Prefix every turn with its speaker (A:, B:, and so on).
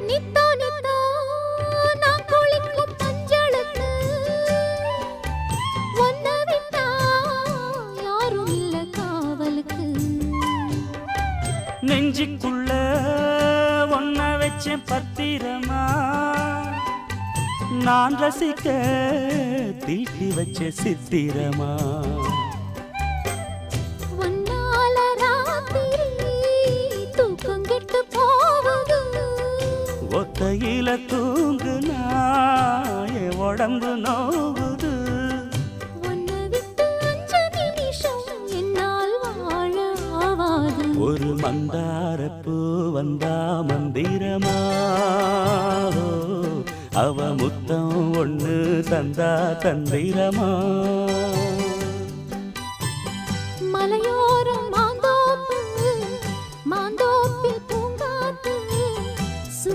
A: நித்தோ நித்தோ நான் குளிக்கும் மஞ்சளுக்கு ஒன்ன விட்டா யாரும் இல்ல காவலுக்கு.
B: நெஞ்சுக்குள்ள ஒன்ன வச்சேன் பத்திரமா, நான் ரசிக்க தீட்டி வச்ச சித்திரமா.
A: ஒன்னால ராத்திரி தூக்கம் கெட்டு போவது,
B: ஒத்தையில தூங்குனா என் உடம்பு நோவுது.
A: உன்னை விட்டு 5 நிமிஷம் என்னால் வாழ ஆவாது.
B: ஒரு மந்தாரப்பூ வந்தா மந்திரமா, அவ முத்தம் ஒண்ணு தந்தா தந்திரமா.